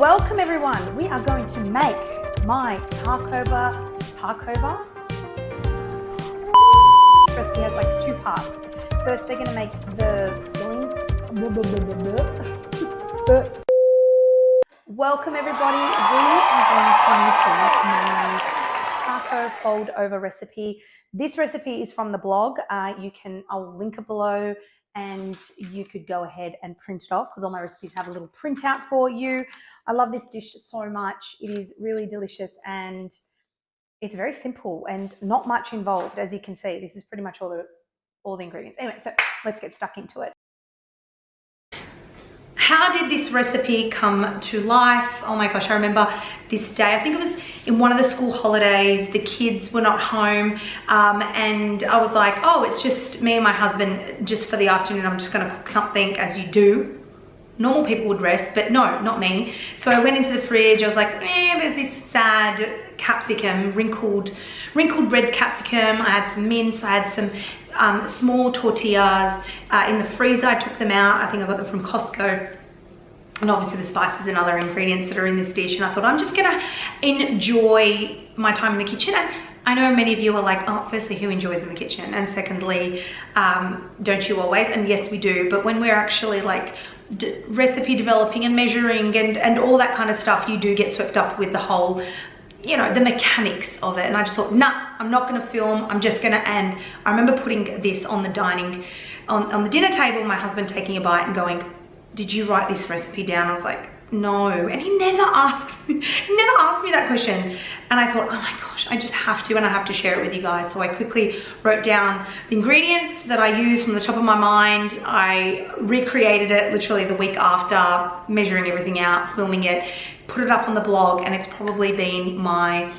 Welcome everyone. We are going to make my Tarkova recipe. Has like two parts. First, we're going to make the filling. Welcome everybody. We are going to make my taco fold over recipe. This recipe is from the blog. I'll link it below, and you could go ahead and print it off because all my recipes have a little printout for you. I love this dish so much. It is really delicious and it's very simple and not much involved. As you can see, this is pretty much all the ingredients. Anyway, so let's get stuck into it. How did this recipe come to life? Oh my gosh, I remember this day. I think it was in one of the school holidays. The kids were not home and I was like, oh, it's just me and my husband just for the afternoon. I'm just gonna cook something as you do. Normal people would rest, but no, not me. So I went into the fridge. I was like, there's this sad capsicum, wrinkled red capsicum. I had some mince. I had some small tortillas in the freezer. I took them out. I think I got them from Costco. And obviously the spices and other ingredients that are in this dish. And I thought, I'm just gonna enjoy my time in the kitchen. And I know many of you are like, oh, firstly, who enjoys in the kitchen? And secondly, don't you always? And yes, we do. But when we're actually like recipe developing and measuring and all that kind of stuff, you do get swept up with the whole, you know, the mechanics of it. And I just thought, nah, I'm not gonna film. I'm just gonna, and I remember putting this on the on the dinner table, my husband taking a bite and going, did you write this recipe down? I was like, no. And he never asked me that question. And I thought, oh my gosh, I just have to, and I have to share it with you guys. So I quickly wrote down the ingredients that I used from the top of my mind. I recreated it literally the week after, measuring everything out, filming it, put it up on the blog, and it's probably been my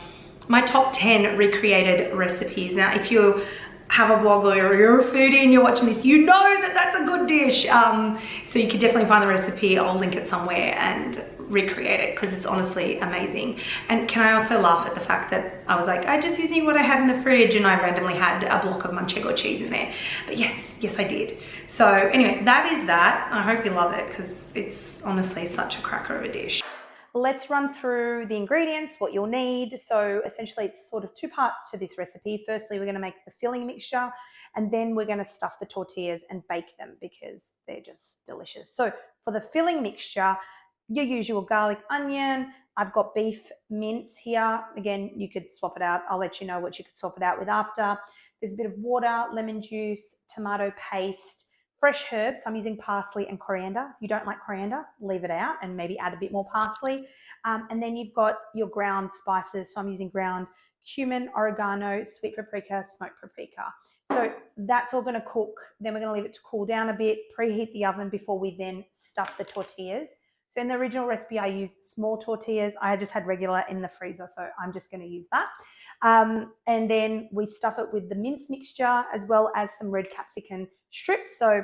top 10 recreated recipes. Now, if you have a blog or you're a foodie and you're watching this, you know that that's a good dish. So you can definitely find the recipe. I'll link it somewhere and recreate it because it's honestly amazing. And can I also laugh at the fact that I was like, I just using what I had in the fridge and I randomly had a block of Manchego cheese in there. But yes, I did. So anyway, that is that. I hope you love it because it's honestly such a cracker of a dish. Let's run through the ingredients, what you'll need. So essentially it's sort of two parts to this recipe. Firstly, we're gonna make the filling mixture and then we're gonna stuff the tortillas and bake them because they're just delicious. So for the filling mixture, your usual garlic, onion. I've got beef mince here. Again, you could swap it out. I'll let you know what you could swap it out with after. There's a bit of water, lemon juice, tomato paste, fresh herbs. So I'm using parsley and coriander. If you don't like coriander, leave it out and maybe add a bit more parsley. And then you've got your ground spices. So I'm using ground cumin, oregano, sweet paprika, smoked paprika. So that's all gonna cook. Then we're gonna leave it to cool down a bit, preheat the oven before we then stuff the tortillas. So in the original recipe, I used small tortillas. I just had regular in the freezer, so I'm just gonna use that. And then we stuff it with the mince mixture as well as some red capsicum strips. So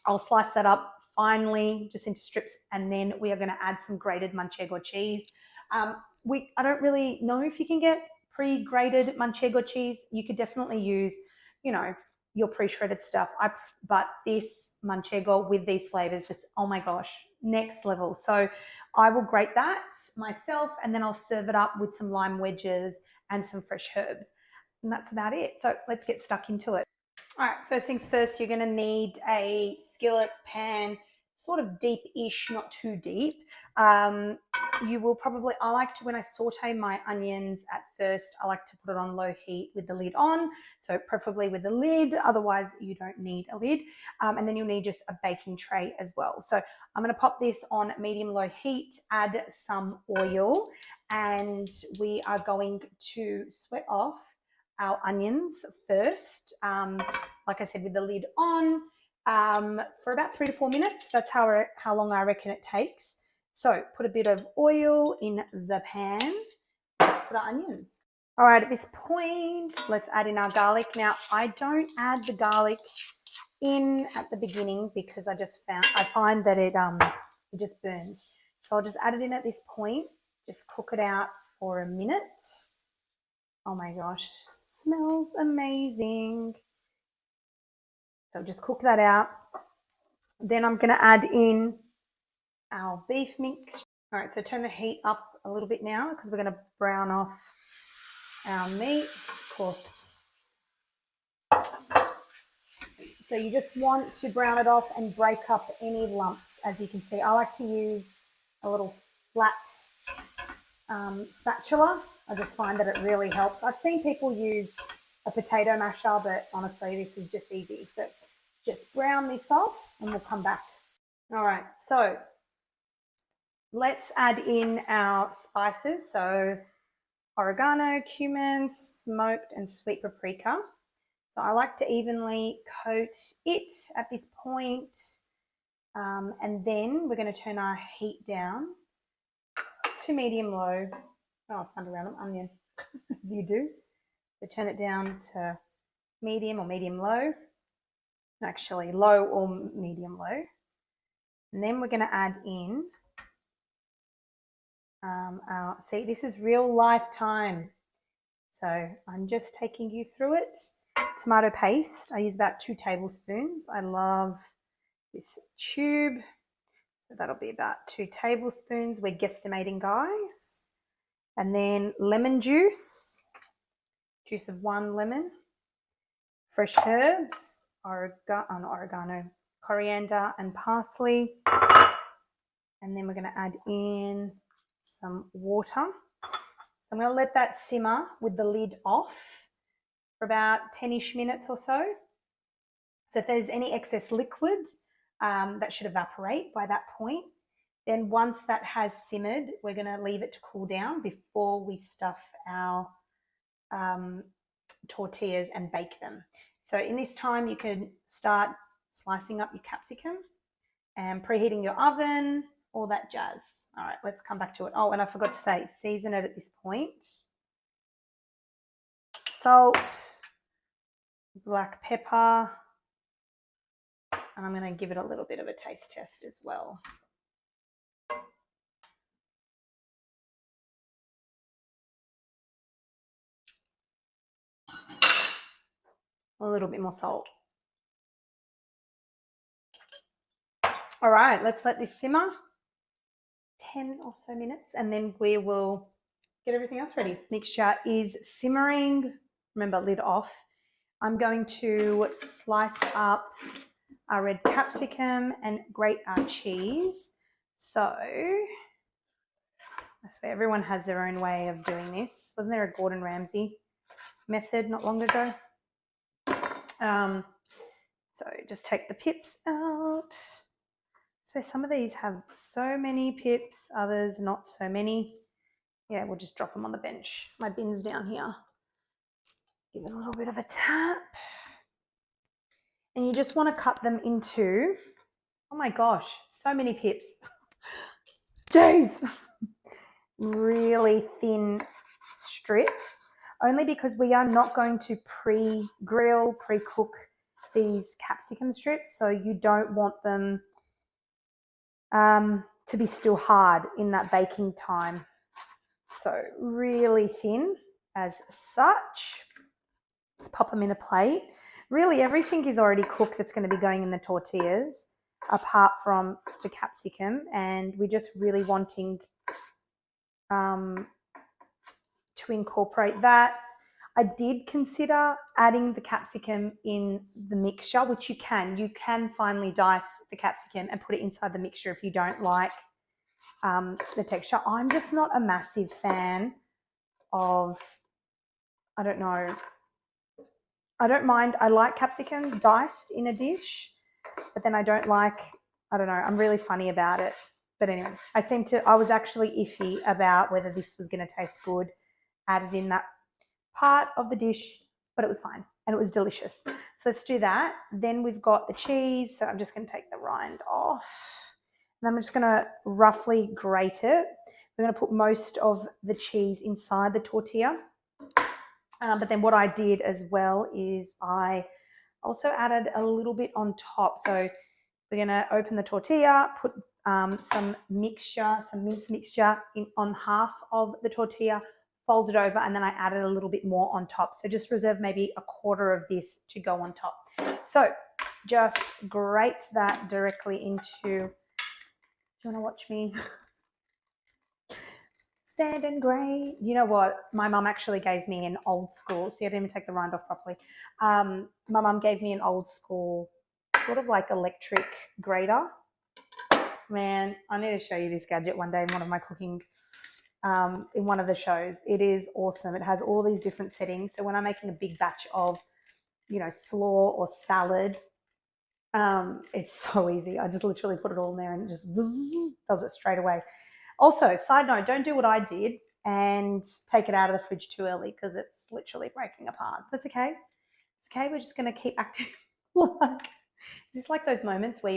I'll slice that up finely just into strips, and then we are going to add some grated Manchego cheese. I don't really know if you can get pre-grated Manchego cheese. You could definitely use, you know, your pre-shredded stuff. But this Manchego with these flavors, just, oh my gosh, next level. So I will grate that myself, and then I'll serve it up with some lime wedges and some fresh herbs. And that's about it. So let's get stuck into it. All right, first things first, you're gonna need a skillet, pan, sort of deep-ish, not too deep. You will probably, I like to, when I saute my onions at first, I like to put it on low heat with the lid on. So preferably with the lid, otherwise you don't need a lid. And then you'll need just a baking tray as well. So I'm gonna pop this on medium-low heat, add some oil, and we are going to sweat off our onions first, like I said, with the lid on, for about 3 to 4 minutes. That's how long I reckon it takes. So put a bit of oil in the pan. Let's put our onions. All right, at this point, let's add in our garlic. Now, I don't add the garlic in at the beginning because I find that it just burns. So I'll just add it in at this point. Just cook it out for a minute. Oh my gosh. Smells amazing. So just cook that out. Then I'm going to add in our beef mix. All right, so turn the heat up a little bit now because we're going to brown off our meat, of course. So you just want to brown it off and break up any lumps. As you can see, I like to use a little flat spatula. I just find that it really helps. I've seen people use a potato masher, but honestly, this is just easy. So just brown this off and we'll come back. All right, so let's add in our spices. So oregano, cumin, smoked and sweet paprika. So I like to evenly coat it at this point. And then we're going to turn our heat down to medium-low. Oh, I found a random onion, as you do. So turn it down to medium or medium-low. Actually, low or medium-low. And then we're going to add in see, this is real life time. So I'm just taking you through it. Tomato paste, I use about 2 tablespoons. I love this tube. So that'll be about 2 tablespoons. We're guesstimating, guys. And then lemon juice, juice of 1 lemon. Fresh herbs, oregano, coriander and parsley. And then we're going to add in some water. So I'm going to let that simmer with the lid off for about 10-ish minutes or so. So if there's any excess liquid, that should evaporate by that point. Then once that has simmered, we're going to leave it to cool down before we stuff our tortillas and bake them. So in this time, you can start slicing up your capsicum and preheating your oven, all that jazz. All right, let's come back to it. Oh, and I forgot to say, season it at this point. Salt, black pepper, and I'm going to give it a little bit of a taste test as well. A little bit more salt. All right, let's let this simmer 10 or so minutes and then we will get everything else ready. Mixture is simmering. Remember, lid off. I'm going to slice up our red capsicum and grate our cheese. So I swear everyone has their own way of doing this. Wasn't there a Gordon Ramsay method not long ago? So just take the pips out. So some of these have so many pips, others not so many. Yeah, we'll just drop them on the bench. My bin's down here. Give it a little bit of a tap. And you just want to cut them into, oh my gosh, so many pips. Jeez. Really thin strips, only because we are not going to pre-grill, pre-cook these capsicum strips, so you don't want them to be still hard in that baking time. So really thin as such. Let's pop them in a plate. Really everything is already cooked that's going to be going in the tortillas apart from the capsicum, and we're just really wanting to incorporate that. I did consider adding the capsicum in the mixture, which you can. You can finely dice the capsicum and put it inside the mixture if you don't like the texture. I'm just not a massive fan of, I don't know. I don't mind. I like capsicum diced in a dish, but then I don't like, I don't know. I'm really funny about it. But anyway, I was actually iffy about whether this was going to taste good added in that part of the dish, but it was fine and it was delicious. So let's do that. Then we've got the cheese. So I'm just going to take the rind off. And I'm just going to roughly grate it. We're going to put most of the cheese inside the tortilla. But then what I did as well is I also added a little bit on top. So we're going to open the tortilla, put some minced mixture on half of the tortilla, fold it over, and then I added a little bit more on top. So just reserve maybe a quarter of this to go on top. So just grate that directly into, do you want to watch me sand and grey. You know what? My mum actually gave me an old school. See, I didn't even take the rind off properly. My mum gave me an old school, sort of like electric grater. Man, I need to show you this gadget one day in one of my cooking, in one of the shows. It is awesome. It has all these different settings. So when I'm making a big batch of, you know, slaw or salad, it's so easy. I just literally put it all in there and it just does it straight away. Also, side note, don't do what I did and take it out of the fridge too early because it's literally breaking apart. That's okay. It's okay. We're just going to keep acting like, is this like those moments where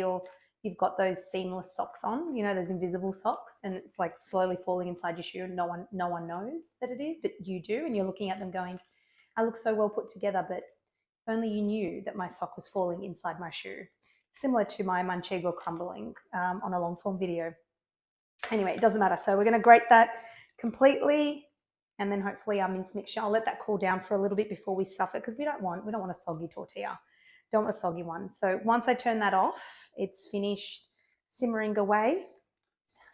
you've got those seamless socks on, you know, those invisible socks, and it's like slowly falling inside your shoe and no one knows that it is, but you do, and you're looking at them going, I look so well put together, but only you knew that my sock was falling inside my shoe. Similar to my manchego crumbling on a long form video. Anyway, it doesn't matter. So we're going to grate that completely, and then hopefully our mince mixture. I'll let that cool down for a little bit before we stuff it because we don't want a soggy tortilla. Don't want a soggy one. So once I turn that off, it's finished simmering away.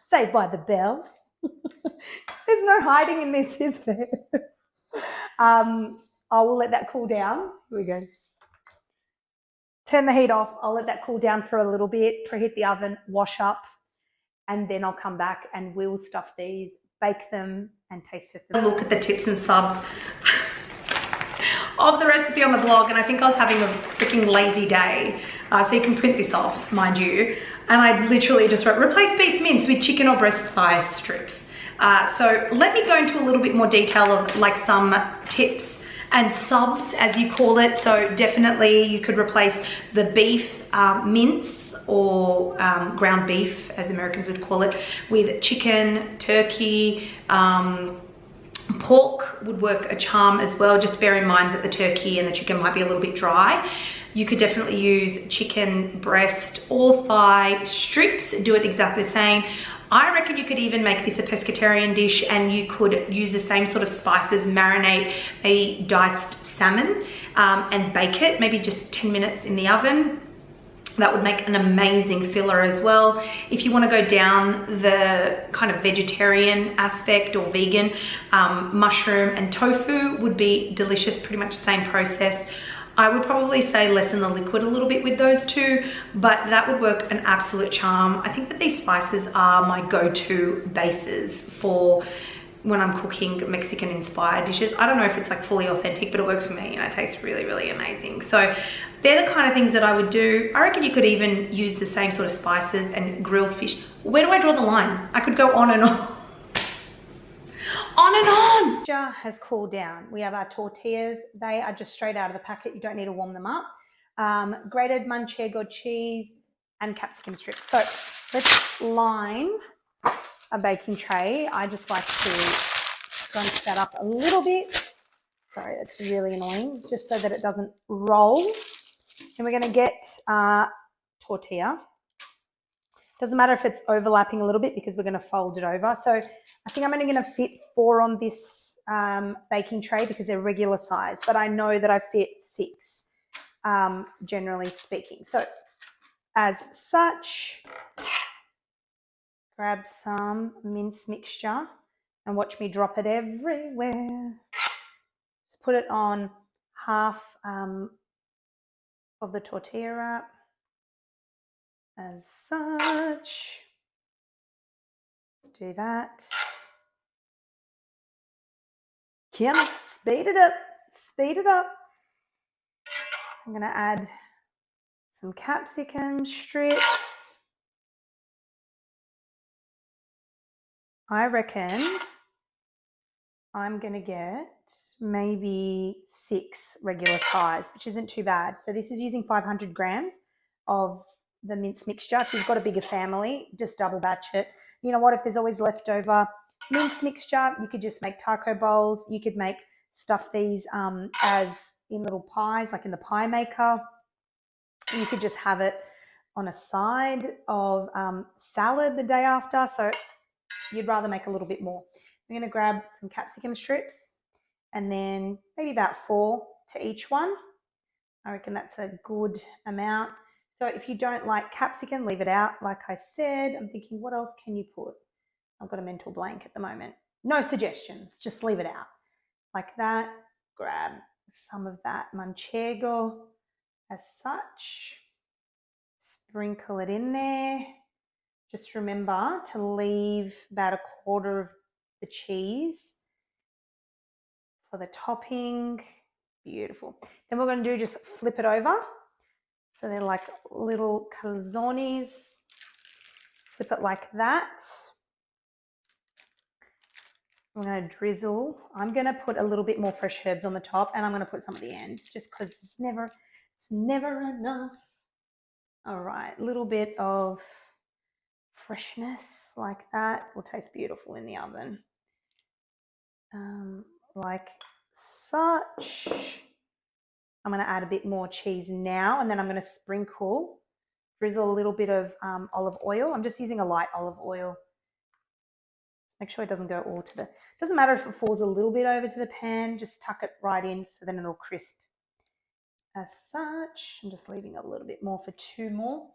Saved by the bell. There's no hiding in this, is there? I will let that cool down. Here we go. Turn the heat off. I'll let that cool down for a little bit, preheat the oven, wash up, and then I'll come back and we'll stuff these, bake them, and taste test them. Look at the tips and subs of the recipe on the blog, and I think I was having a freaking lazy day. So you can print this off, mind you. And I literally just wrote, replace beef mince with chicken or breast thigh strips. So let me go into a little bit more detail of like some tips and subs, as you call it. So definitely you could replace the beef mince or ground beef, as Americans would call it, with chicken, turkey, pork would work a charm as well. Just bear in mind that the turkey and the chicken might be a little bit dry. You could definitely use chicken breast or thigh strips, do it exactly the same. I reckon you could even make this a pescatarian dish, and you could use the same sort of spices, marinate a diced salmon and bake it, maybe just 10 minutes in the oven. That would make an amazing filler as well. If you want to go down the kind of vegetarian aspect or vegan, mushroom and tofu would be delicious, pretty much the same process. I would probably say lessen the liquid a little bit with those two, but that would work an absolute charm. I think that these spices are my go-to bases for when I'm cooking Mexican inspired dishes. I don't know if it's like fully authentic, but it works for me and it tastes really, really amazing. So they're the kind of things that I would do. I reckon you could even use the same sort of spices and grilled fish. Where do I draw the line? I could go on and on. On and on. Jar has cooled down. We have our tortillas. They are just straight out of the packet. You don't need to warm them up. Grated manchego cheese and capsicum strips. So let's line a baking tray. I just like to scrunch that up a little bit. Sorry, that's really annoying. Just so that it doesn't roll. And we're going to get tortilla. Doesn't matter if it's overlapping a little bit because we're going to fold it over. So I think I'm only going to fit 4 on this baking tray because they're regular size, but I know that I fit 6, generally speaking. So as such, grab some mince mixture and watch me drop it everywhere. Just put it on half of the tortilla wrap. As such, let's do that. Kim, speed it up, speed it up. I'm going to add some capsicum strips. I reckon I'm going to get maybe 6 regular size, which isn't too bad. So this is using 500 grams of the mince mixture. If you've got a bigger family, just double batch it. You know what, if there's always leftover mince mixture, you could just make taco bowls. You could stuff these as in little pies, like in the pie maker. You could just have it on a side of salad the day after. So you'd rather make a little bit more. I'm going to grab some capsicum strips and then maybe about 4 to each one. I reckon that's a good amount. So if you don't like capsicum, leave it out. Like I said, I'm thinking, what else can you put? I've got a mental blank at the moment. No suggestions, just leave it out. Like that, grab some of that manchego as such, sprinkle it in there. Just remember to leave about 1/4 of the cheese for the topping. Beautiful. Then we're going to do just flip it over. So they're like little calzones. Flip it like that. I'm going to drizzle. I'm going to put a little bit more fresh herbs on the top, and I'm going to put some at the end just because it's never enough. All right, a little bit of freshness like that will taste beautiful in the oven. Like such. I'm going to add a bit more cheese now, and then I'm going to drizzle a little bit of olive oil. I'm just using a light olive oil. Make sure it doesn't go all to the, doesn't matter if it falls a little bit over to the pan, just tuck it right in so then it'll crisp as such. I'm just leaving a little bit more for 2 more.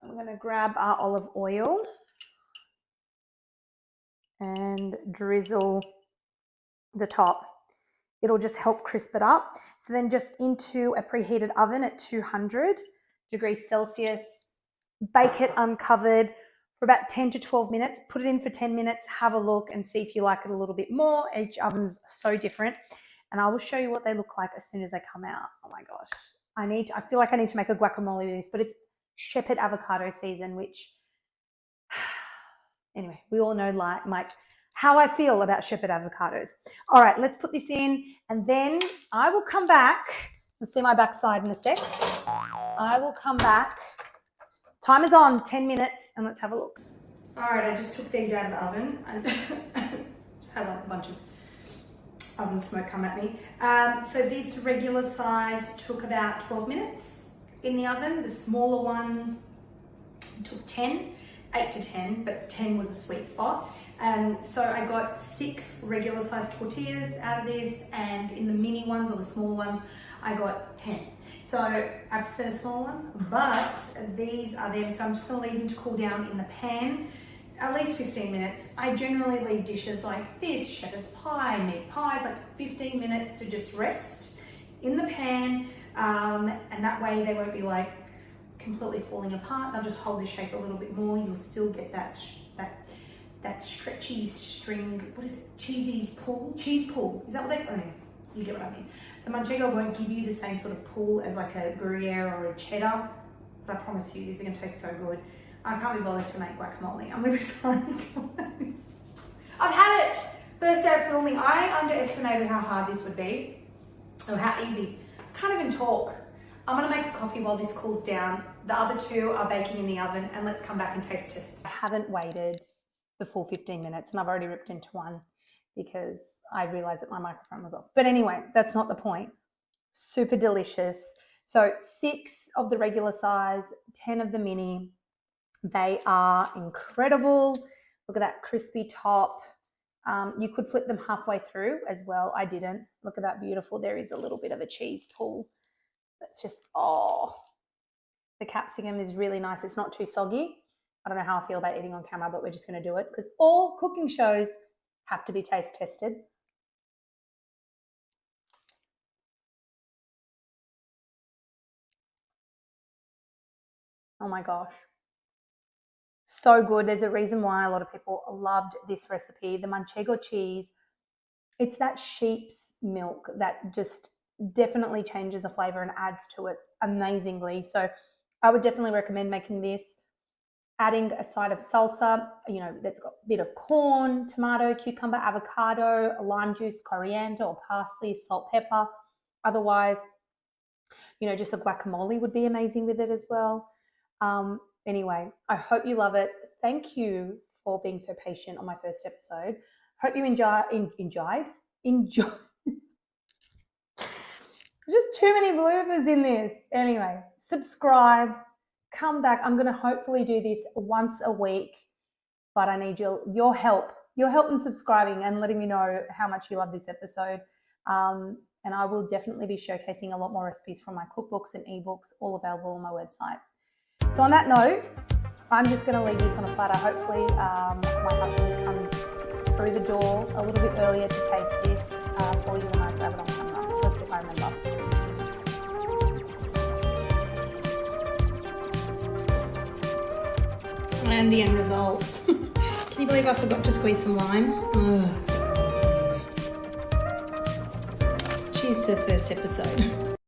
I'm going to grab our olive oil and drizzle the top. It'll just help crisp it up. So then just into a preheated oven at 200 degrees Celsius, bake it uncovered for about 10 to 12 minutes. Put it in for 10 minutes, have a look and see if you like it a little bit more. Each oven's so different. And I will show you what they look like as soon as they come out. Oh my gosh. I feel like I need to make a guacamole with this, but it's shepherd avocado season, which, anyway, we all know how I feel about shepherd avocados. All right, let's put this in, and then I will come back and see my backside in a sec. I will come back. Time is on, 10 minutes, and let's have a look. All right, I just took these out of the oven. I just had like a bunch of oven smoke come at me. So this regular size took about 12 minutes in the oven. The smaller ones took 8 to 10, but 10 was a sweet spot. So I got 6 regular sized tortillas out of this, and in the mini ones or the small ones, I got 10. So I prefer the small ones, but these are them. So I'm just gonna leave them to cool down in the pan, at least 15 minutes. I generally leave dishes like this, shepherd's pie, meat pies, like 15 minutes to just rest in the pan. And that way they won't be like completely falling apart. They'll just hold their shape a little bit more. You'll still get that stretchy string, what is it? Cheese pull? Is that what they, oh no, you get what I mean. The manchego won't give you the same sort of pull as like a Gruyere or a cheddar, but I promise you, these are gonna taste so good. I can't be bothered to make guacamole. I'm really sorry. I've had it. First day of filming, I underestimated how hard this would be, or how easy. I can't even talk. I'm gonna make a coffee while this cools down. The other 2 are baking in the oven, and let's come back and taste test. I haven't waited the full 15 minutes, and I've already ripped into one because I realized that my microphone was off. But anyway, that's not the point. Super delicious. So 6 of the regular size, 10 of the mini. They are incredible. Look at that crispy top. You could flip them halfway through as well. I didn't. Look at that, beautiful. There is a little bit of a cheese pull. That's just, oh. The capsicum is really nice. It's not too soggy. I don't know how I feel about eating on camera, but we're just going to do it because all cooking shows have to be taste tested. Oh my gosh. So good. There's a reason why a lot of people loved this recipe. The manchego cheese, it's that sheep's milk that just definitely changes the flavor and adds to it amazingly. So I would definitely recommend making this. Adding a side of salsa, that's got a bit of corn, tomato, cucumber, avocado, lime juice, coriander or parsley, salt, pepper. Otherwise, just a guacamole would be amazing with it as well. Anyway, I hope you love it. Thank you for being so patient on my first episode. Hope you enjoyed. Just too many bloopers in this. Anyway, subscribe. Come back. I'm going to hopefully do this once a week, but I need your help in subscribing and letting me know how much you love this episode. And I will definitely be showcasing a lot more recipes from my cookbooks and ebooks, all available on my website. So on that note, I'm just going to leave this on a platter. Hopefully my husband comes through the door a little bit earlier to taste this for you when I grab it on camera. That's if I remember. And the end result. Can you believe I forgot to squeeze some lime? Ugh. Cheers to the first episode.